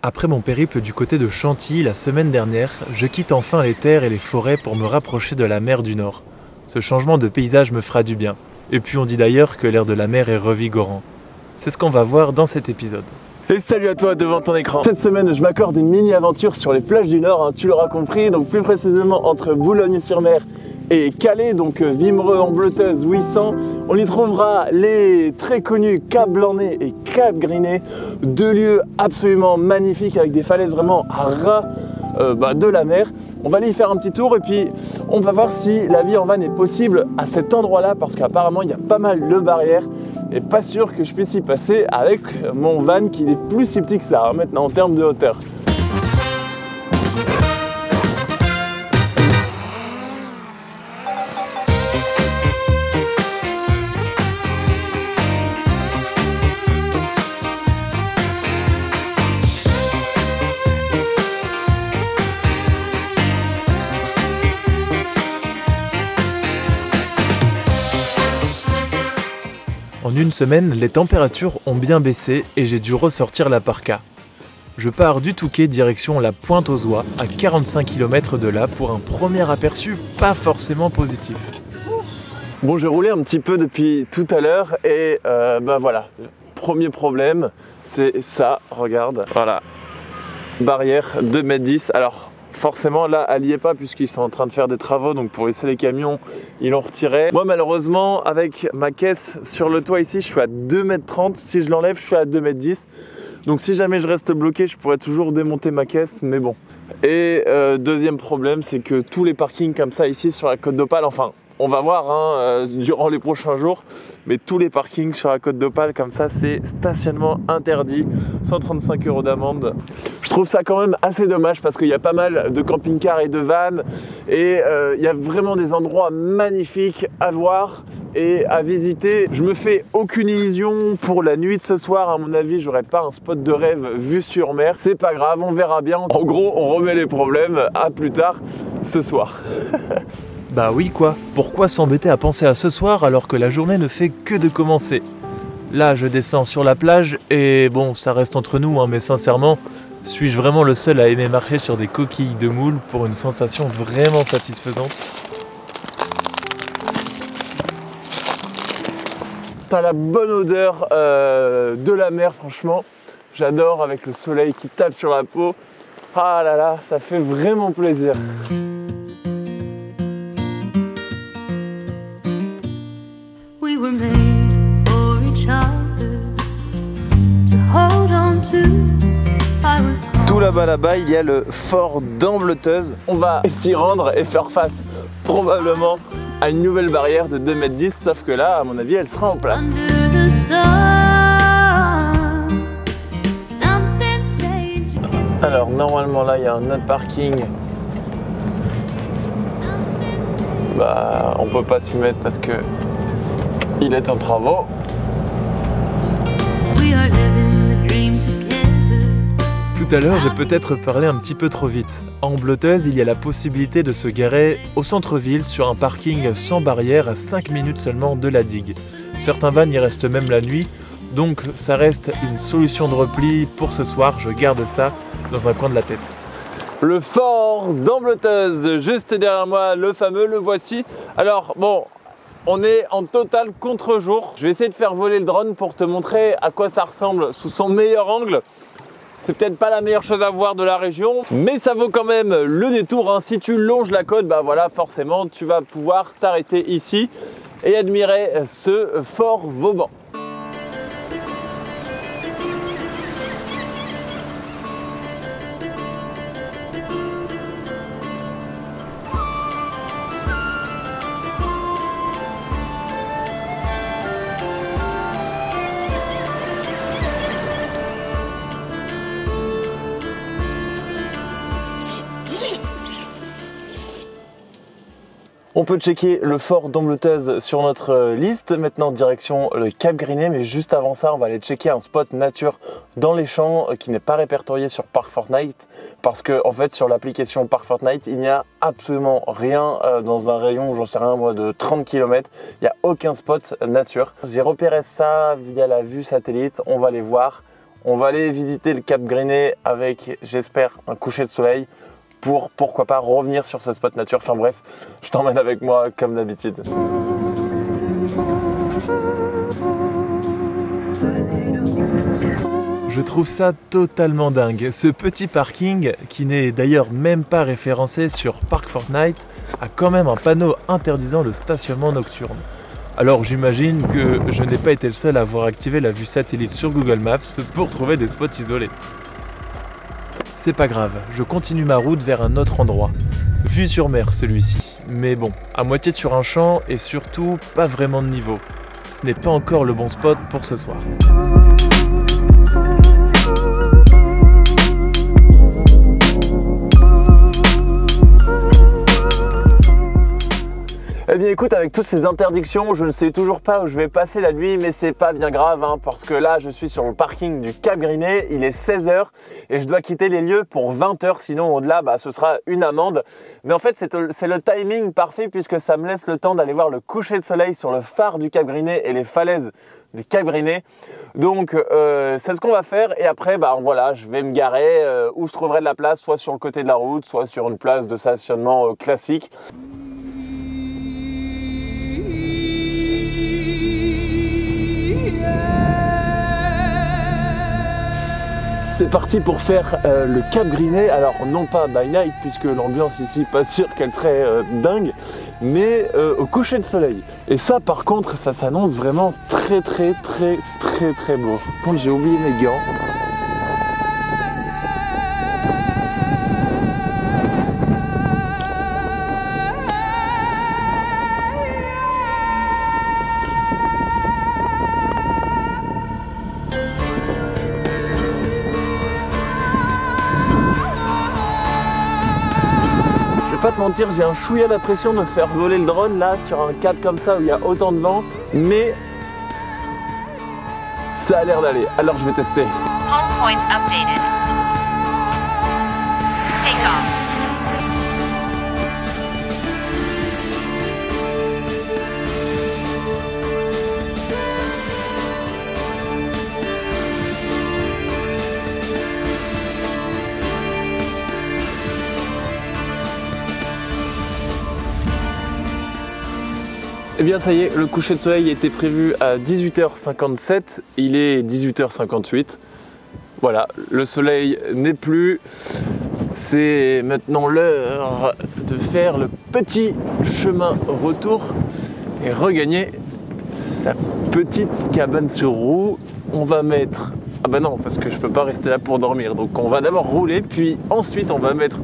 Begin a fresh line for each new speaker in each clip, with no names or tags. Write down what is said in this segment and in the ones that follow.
Après mon périple du côté de Chantilly la semaine dernière, je quitte enfin les terres et les forêts pour me rapprocher de la mer du Nord. Ce changement de paysage me fera du bien. Et puis on dit d'ailleurs que l'air de la mer est revigorant. C'est ce qu'on va voir dans cet épisode.
Et salut à toi devant ton écran. Cette semaine, je m'accorde une mini-aventure sur les plages du Nord, hein, tu l'auras compris, donc plus précisément entre Boulogne-sur-Mer et Calais, donc Wimereux, Ambleteuse, Ouessant. On y trouvera les très connus Cap Blanc-Nez et Cap Grinet, deux lieux absolument magnifiques avec des falaises vraiment à ras de la mer. On va aller y faire un petit tour et puis on va voir si la vie en van est possible à cet endroit-là parce qu'apparemment il y a pas mal de barrières et pas sûr que je puisse y passer avec mon van qui est plus si petit que ça hein, maintenant en termes de hauteur.
En une semaine, les températures ont bien baissé et j'ai dû ressortir la parka. Je pars du Touquet direction la Pointe aux Oies, à 45 km de là, pour un premier aperçu pas forcément positif.
Bon, j'ai roulé un petit peu depuis tout à l'heure et voilà, le premier problème, c'est ça, regarde, voilà, barrière 2,10 m. Alors, forcément, là, elle n'y est pas puisqu'ils sont en train de faire des travaux, donc pour laisser les camions, ils l'ont retiré. Moi, malheureusement, avec ma caisse sur le toit ici, je suis à 2,30 m. Si je l'enlève, je suis à 2,10 m. Donc si jamais je reste bloqué, je pourrais toujours démonter ma caisse, mais bon. Et deuxième problème, c'est que tous les parkings comme ça ici sur la Côte d'Opale, enfin, on va voir hein, durant les prochains jours, mais tous les parkings sur la Côte d'Opale comme ça, c'est stationnement interdit, 135 € d'amende. Je trouve ça quand même assez dommage parce qu'il y a pas mal de camping-cars et de vannes et il y a vraiment des endroits magnifiques à voir et à visiter. Je me fais aucune illusion pour la nuit de ce soir, à mon avis, j'aurai pas un spot de rêve vue sur mer. C'est pas grave, on verra bien. En gros, on remet les problèmes à plus tard ce soir.
Bah oui quoi, pourquoi s'embêter à penser à ce soir alors que la journée ne fait que de commencer? Là je descends sur la plage et bon ça reste entre nous hein, mais sincèrement, suis-je vraiment le seul à aimer marcher sur des coquilles de moule pour une sensation vraiment satisfaisante?
T'as la bonne odeur de la mer franchement, j'adore avec le soleil qui tape sur la peau. Ah là là, ça fait vraiment plaisir. Tout là-bas, il y a le fort d'Ambleteuse. On va s'y rendre et faire face probablement à une nouvelle barrière de 2,10 m, sauf que là, à mon avis, elle sera en place. Alors, normalement, là, il y a un autre parking. Bah, on peut pas s'y mettre parce que il est en travaux.
Tout à l'heure, j'ai peut-être parlé un petit peu trop vite. À Ambleteuse, il y a la possibilité de se garer au centre-ville sur un parking sans barrière à 5 minutes seulement de la digue. Certains vannes y restent même la nuit, donc ça reste une solution de repli pour ce soir, je garde ça dans un coin de la tête.
Le fort d'Ambleteuse, juste derrière moi, le fameux, le voici. Alors bon, on est en total contre-jour. Je vais essayer de faire voler le drone pour te montrer à quoi ça ressemble sous son meilleur angle. C'est peut-être pas la meilleure chose à voir de la région, mais ça vaut quand même le détour. Hein. Si tu longes la côte, bah voilà, forcément, tu vas pouvoir t'arrêter ici et admirer ce fort Vauban. On peut checker le fort d'Ambleteuse sur notre liste, maintenant direction le Cap Grinet, mais juste avant ça on va aller checker un spot nature dans les champs qui n'est pas répertorié sur Park Fortnite parce que en fait sur l'application Park Fortnite il n'y a absolument rien dans un rayon, j'en sais rien moi, de 30 km, il n'y a aucun spot nature. J'ai repéré ça via la vue satellite, on va aller voir. On va aller visiter le Cap Grinet avec, j'espère, un coucher de soleil pour, pourquoi pas, revenir sur ce spot nature. Enfin bref, je t'emmène avec moi comme d'habitude.
Je trouve ça totalement dingue. Ce petit parking, qui n'est d'ailleurs même pas référencé sur Park Fortnite, a quand même un panneau interdisant le stationnement nocturne. Alors j'imagine que je n'ai pas été le seul à avoir activé la vue satellite sur Google Maps pour trouver des spots isolés. C'est pas grave, je continue ma route vers un autre endroit. Vue sur mer celui-ci, mais bon, à moitié sur un champ et surtout pas vraiment de niveau. Ce n'est pas encore le bon spot pour ce soir.
Eh bien écoute, avec toutes ces interdictions, je ne sais toujours pas où je vais passer la nuit, mais c'est pas bien grave, hein, parce que là je suis sur le parking du Cap Grinet, il est 16h et je dois quitter les lieux pour 20h, sinon au-delà ce sera une amende. Mais en fait c'est le timing parfait puisque ça me laisse le temps d'aller voir le coucher de soleil sur le phare du Cap Grinet et les falaises du Cap Grinet. Donc c'est ce qu'on va faire et après voilà, je vais me garer où je trouverai de la place, soit sur le côté de la route, soit sur une place de stationnement classique. C'est parti pour faire le Cap Grinet, alors non pas by night puisque l'ambiance ici pas sûr qu'elle serait dingue, mais au coucher de soleil. Et ça par contre ça s'annonce vraiment très beau. Par contre j'ai oublié mes gants. Pas te mentir, j'ai un chouïa l'impression de me faire voler le drone là sur un cadre comme ça où il y a autant de vent, mais ça a l'air d'aller, alors je vais tester.
Home point updated. Take off.
Eh bien ça y est, le coucher de soleil était prévu à 18h57, il est 18h58. Voilà, le soleil n'est plus. C'est maintenant l'heure de faire le petit chemin retour et regagner sa petite cabane sur roue. On va mettre... Ah bah non, parce que je peux pas rester là pour dormir. Donc on va d'abord rouler, puis ensuite on va mettre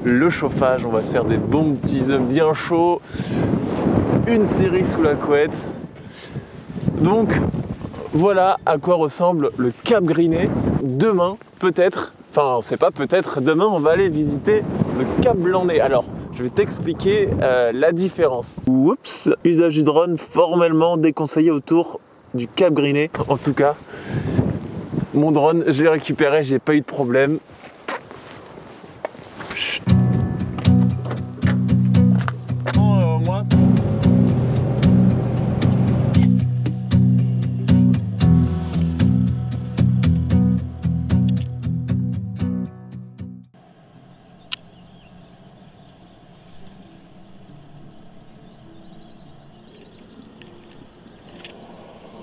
le chauffage. On va se faire des bons petits œufs bien chauds. Une série sous la couette. Donc voilà à quoi ressemble le Cap Grinet. Demain peut-être, enfin c'est pas peut-être, demain on va aller visiter le Cap Blanc-Nez. Alors je vais t'expliquer la différence. Oups, usage du drone formellement déconseillé autour du Cap Grinet. En tout cas, mon drone je l'ai récupéré, j'ai pas eu de problème. Chut. Moi,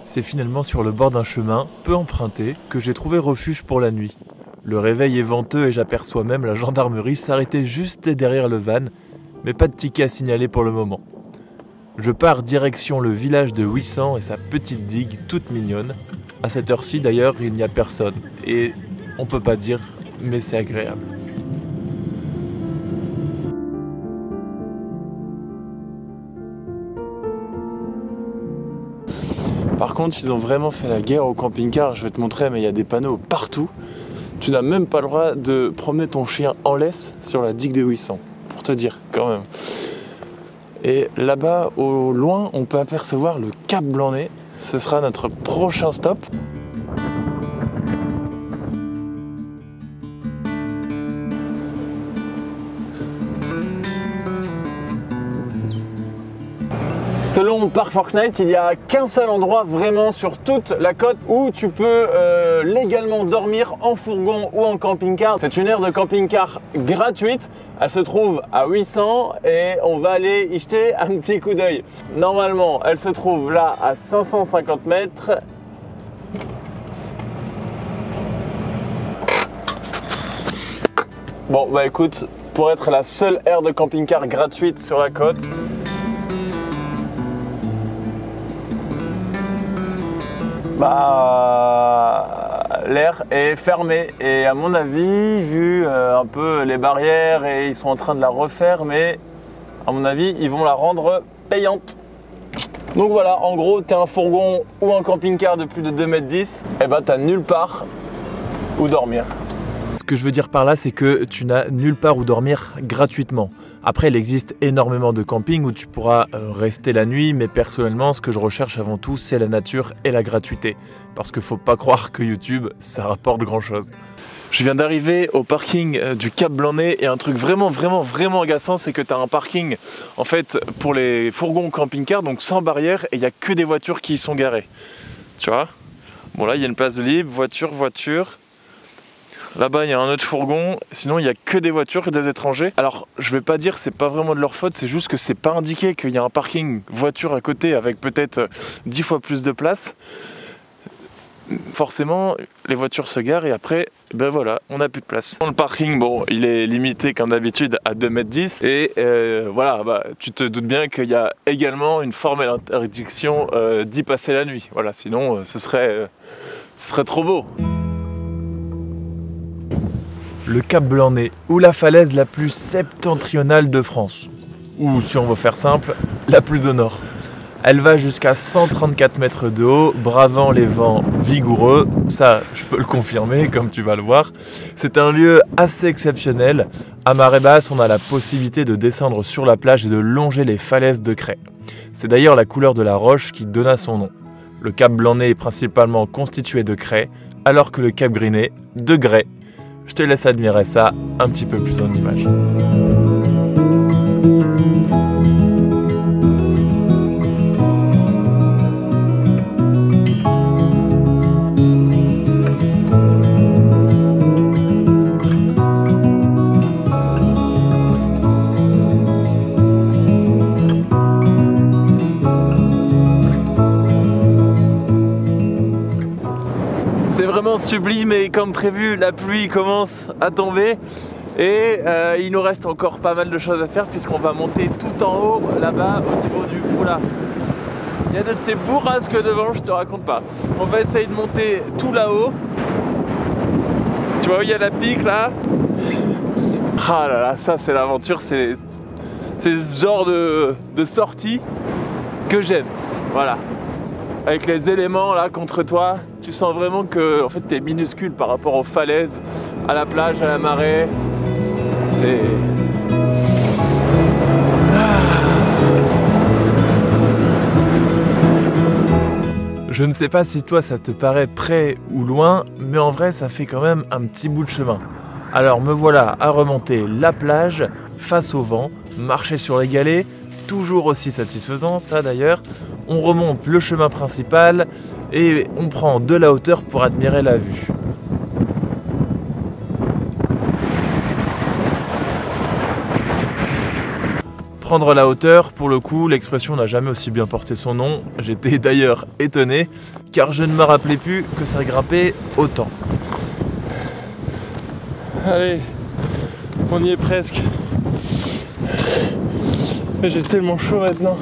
C'est finalement sur le bord d'un chemin, peu emprunté, que j'ai trouvé refuge pour la nuit. Le réveil est venteux et j'aperçois même la gendarmerie s'arrêter juste derrière le van, mais pas de ticket à signaler pour le moment. Je pars direction le village de Ouissant et sa petite digue toute mignonne. À cette heure-ci d'ailleurs, il n'y a personne, et on peut pas dire, mais c'est agréable.
Par contre, ils ont vraiment fait la guerre au camping-car. Je vais te montrer, mais il y a des panneaux partout. Tu n'as même pas le droit de promener ton chien en laisse sur la digue de Ouissant. Pour te dire, quand même. Et là-bas, au loin, on peut apercevoir le Cap Blanc-Nez. Ce sera notre prochain stop. Selon Park Fortnite, il n'y a qu'un seul endroit vraiment sur toute la côte où tu peux légalement dormir en fourgon ou en camping-car. C'est une aire de camping-car gratuite. Elle se trouve à 800 et on va aller y jeter un petit coup d'œil. Normalement, elle se trouve là à 550 mètres. Bon, bah écoute, pour être la seule aire de camping-car gratuite sur la côte, l'air est fermé et à mon avis, vu un peu les barrières et ils sont en train de la refaire, mais à mon avis, ils vont la rendre payante. Donc voilà, en gros, tu es un fourgon ou un camping-car de plus de 2,10 m, et bah t'as nulle part où dormir.
Ce que je veux dire par là, c'est que tu n'as nulle part où dormir gratuitement. Après, il existe énormément de campings où tu pourras rester la nuit, mais personnellement, ce que je recherche avant tout, c'est la nature et la gratuité. Parce qu'il ne faut pas croire que YouTube, ça rapporte grand chose. Je viens d'arriver au parking du Cap Blanc-Nez et un truc vraiment agaçant, c'est que tu as un parking en fait pour les fourgons camping-car, donc sans barrière, et il n'y a que des voitures qui y sont garées. Tu vois? Bon là, il y a une place libre, voiture. Là-bas, il y a un autre fourgon. Sinon, il n'y a que des voitures, que des étrangers. Alors, je vais pas dire que c'est pas vraiment de leur faute, c'est juste que c'est pas indiqué qu'il y a un parking voiture à côté avec peut-être 10 fois plus de place. Forcément, les voitures se garent et après, ben voilà, on n'a plus de place. Le parking, bon, il est limité comme d'habitude à 2,10 m et voilà, bah, tu te doutes bien qu'il y a également une formelle interdiction d'y passer la nuit. Voilà, sinon, ce serait trop beau. Le Cap Blanc-Nez, ou la falaise la plus septentrionale de France. Ou, si on veut faire simple, la plus au nord. Elle va jusqu'à 134 mètres de haut, bravant les vents vigoureux. Ça, je peux le confirmer, comme tu vas le voir. C'est un lieu assez exceptionnel. À marée basse, on a la possibilité de descendre sur la plage et de longer les falaises de craie. C'est d'ailleurs la couleur de la roche qui donna son nom. Le Cap Blanc-Nez est principalement constitué de craie, alors que le Cap Grinet, de grès. Je te laisse admirer ça un petit peu plus en image. Sublime et comme prévu, la pluie commence à tomber et il nous reste encore pas mal de choses à faire puisqu'on va monter tout en haut là-bas au niveau du... Oula, il y a de ces bourrasques devant, je te raconte pas. On va essayer de monter tout là-haut. Tu vois où il y a la pique là? Ah là là, ça c'est l'aventure, c'est ce genre de sortie que j'aime. Voilà. Avec les éléments là contre toi, tu sens vraiment que en fait t'es minuscule par rapport aux falaises, à la plage, à la marée. C'est... Je ne sais pas si toi ça te paraît près ou loin, mais en vrai ça fait quand même un petit bout de chemin. Alors me voilà à remonter la plage, face au vent, marcher sur les galets, toujours aussi satisfaisant ça d'ailleurs. On remonte le chemin principal et on prend de la hauteur pour admirer la vue. Prendre la hauteur, pour le coup, l'expression n'a jamais aussi bien porté son nom. J'étais d'ailleurs étonné, car je ne me rappelais plus que ça grimpait autant. Allez, on y est presque. Mais j'ai tellement chaud maintenant.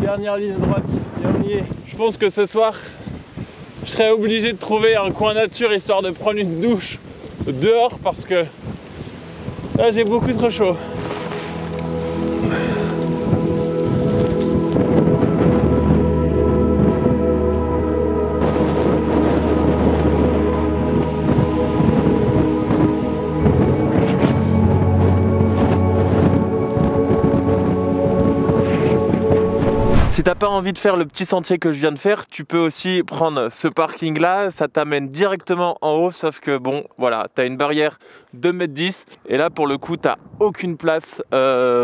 Dernière ligne droite et on y est. Je pense que ce soir, je serai obligé de trouver un coin nature histoire de prendre une douche dehors parce que là j'ai beaucoup trop chaud.
Si t'as pas envie de faire le petit sentier que je viens de faire, tu peux aussi prendre ce parking là, ça t'amène directement en haut, sauf que bon voilà, t'as une barrière de 2,10 m et là pour le coup t'as aucune place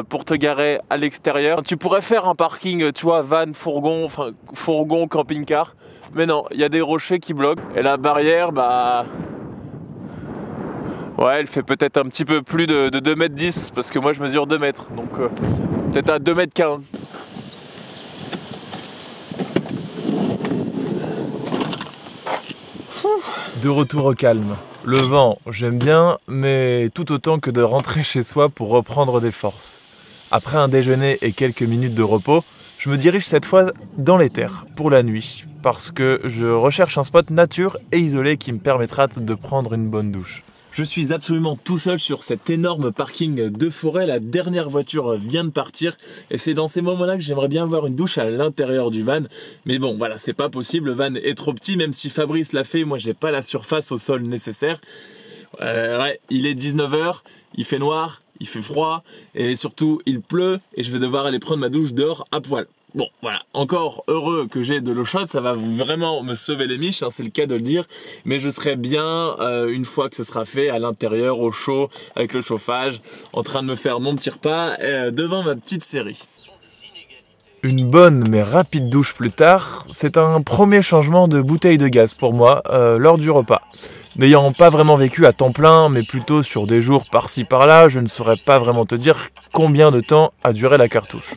pour te garer à l'extérieur. Tu pourrais faire un parking, tu vois, van, fourgon, enfin fourgon, camping-car, mais non, il y a des rochers qui bloquent et la barrière, bah ouais, elle fait peut-être un petit peu plus de 2,10 m parce que moi je mesure 2 mètres, donc peut-être à 2,15 m.
De retour au calme. Le vent, j'aime bien, mais tout autant que de rentrer chez soi pour reprendre des forces. Après un déjeuner et quelques minutes de repos, je me dirige cette fois dans les terres, pour la nuit, parce que je recherche un spot nature et isolé qui me permettra de prendre une bonne douche. Je suis absolument tout seul sur cet énorme parking de forêt, la dernière voiture vient de partir et c'est dans ces moments-là que j'aimerais bien avoir une douche à l'intérieur du van. Mais bon, voilà, c'est pas possible, le van est trop petit, même si Fabrice l'a fait, moi j'ai pas la surface au sol nécessaire. Ouais, il est 19 h, il fait noir, il fait froid et surtout il pleut et je vais devoir aller prendre ma douche dehors à poil. Bon, voilà, encore heureux que j'ai de l'eau chaude, ça va vraiment me sauver les miches, hein, c'est le cas de le dire, mais je serai bien, une fois que ce sera fait, à l'intérieur, au chaud, avec le chauffage, en train de me faire mon petit repas, devant ma petite série. Une bonne mais rapide douche plus tard, c'est un premier changement de bouteille de gaz pour moi, lors du repas. N'ayant pas vraiment vécu à temps plein, mais plutôt sur des jours par-ci par-là, je ne saurais pas vraiment te dire combien de temps a duré la cartouche.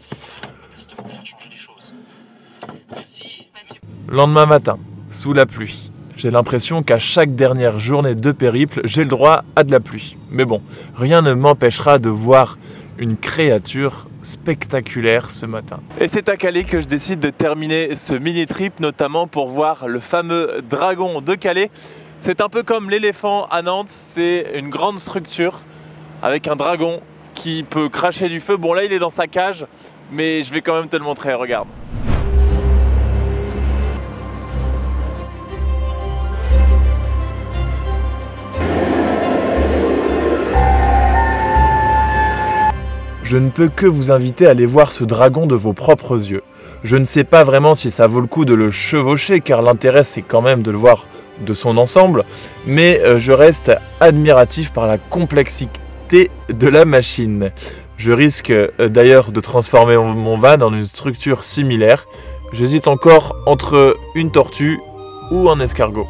Lendemain matin, sous la pluie. J'ai l'impression qu'à chaque dernière journée de périple, j'ai le droit à de la pluie. Mais bon, rien ne m'empêchera de voir une créature spectaculaire ce matin. Et c'est à Calais que je décide de terminer ce mini-trip, notamment pour voir le fameux dragon de Calais. C'est un peu comme l'éléphant à Nantes, c'est une grande structure avec un dragon qui peut cracher du feu. Bon là il est dans sa cage, mais je vais quand même te le montrer, regarde. Je ne peux que vous inviter à aller voir ce dragon de vos propres yeux. Je ne sais pas vraiment si ça vaut le coup de le chevaucher, car l'intérêt c'est quand même de le voir de son ensemble, mais je reste admiratif par la complexité de la machine. Je risque d'ailleurs de transformer mon van en une structure similaire. J'hésite encore entre une tortue ou un escargot.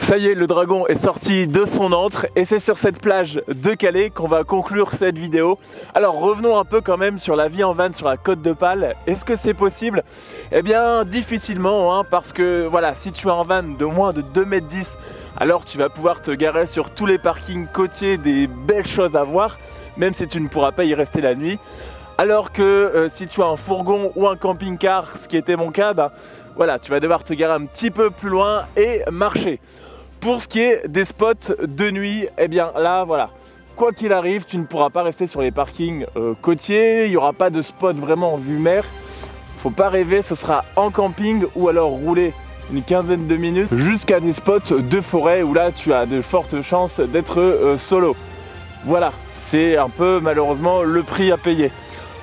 Ça y est, le dragon est sorti de son antre et c'est sur cette plage de Calais qu'on va conclure cette vidéo. Alors revenons un peu quand même sur la vie en van sur la Côte d'Opale. Est-ce que c'est possible? Eh bien difficilement, hein, parce que voilà, si tu as un van de moins de 2,10 m, alors tu vas pouvoir te garer sur tous les parkings côtiers, des belles choses à voir, même si tu ne pourras pas y rester la nuit. Alors que si tu as un fourgon ou un camping-car, ce qui était mon cas, bah, voilà, tu vas devoir te garer un petit peu plus loin et marcher. Pour ce qui est des spots de nuit, eh bien là, voilà, quoi qu'il arrive, tu ne pourras pas rester sur les parkings côtiers, il n'y aura pas de spot vraiment en vue mer. Faut pas rêver, ce sera en camping ou alors rouler une quinzaine de minutes jusqu'à des spots de forêt où là tu as de fortes chances d'être solo. Voilà, c'est un peu malheureusement le prix à payer.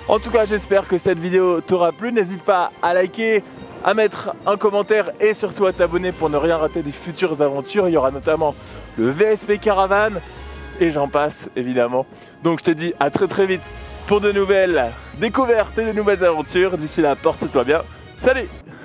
En tout cas, j'espère que cette vidéo t'aura plu. N'hésite pas à liker, à mettre un commentaire et surtout à t'abonner pour ne rien rater des futures aventures. Il y aura notamment le VSP Caravane et j'en passe évidemment. Donc je te dis à très vite pour de nouvelles découvertes et de nouvelles aventures. D'ici là, porte-toi bien. Salut!